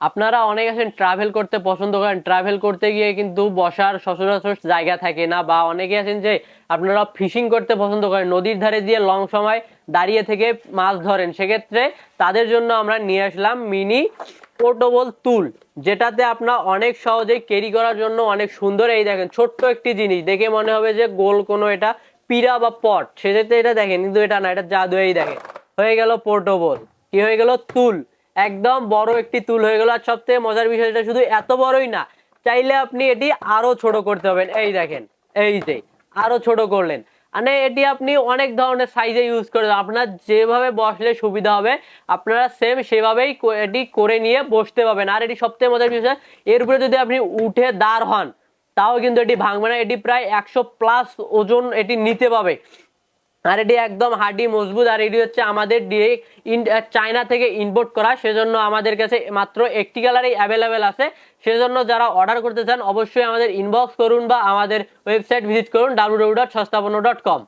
আপনারা অনেক আছেন ট্রাভেল করতে পছন্দ করেন, ট্রাভেল করতে গিয়ে কিন্তু বসার সচরাচর জায়গা থাকে না, বা অনেকে আছেন যে আপনারা ফিশিং করতে পছন্দ করেন, নদীর ধারে দিয়ে লং সময় দাঁড়িয়ে থেকে মাছ ধরেন, সেক্ষেত্রে তাদের জন্য আমরা নিয়ে আসলাম মিনি পোর্টেবল টুল, যেটাতে আপনার অনেক সহজেই ক্যারি করার জন্য অনেক সুন্দর। এই দেখেন ছোট্ট একটি জিনিস, দেখে মনে হবে যে গোল কোনো এটা পিড়া বা পট, সেক্ষেত্রে এটা দেখেন, কিন্তু এটা না, এটা জাদু। এই দেখেন হয়ে গেল পোর্টেবল, কি হয়ে গেল, তুল, একদম বড় একটি তুল হয়ে গেল। আর সবথেকে মজার বিষয়টা শুধু এত বড়ই না, চাইলে আপনি এটি আরো ছোট করতে পারবেন। এই দেখেন, এই যে আরো ছোট করলেন, মানে এটি আপনি অনেক ধরনের সাইজে ইউজ করে আপনার যেভাবে বসলে সুবিধা হবে, আপনারা সেম সেভাবেই এটি করে নিয়ে বসতে পারবেন। আর এটি সবথেকে মজার বিষয়, এর উপরে যদি আপনি উঠে দাঁড় হন তাও কিন্তু এটি ভাঙবে না, এটি প্রায় 100+ ওজন এটি নিতে পাবে। আর এটি একদম হার্ডি মজবুত। আর এটি হচ্ছে আমাদের ডিরেক্ট চায়না থেকে ইম্পোর্ট করা, সেজন্য আমাদের কাছে মাত্র একটি কালারই অ্যাভেলেবেল আছে। সেজন্য যারা অর্ডার করতে চান অবশ্যই আমাদের ইনবক্স করুন বা আমাদের ওয়েবসাইট ভিজিট করুন www.সস্তাপণ্য.com।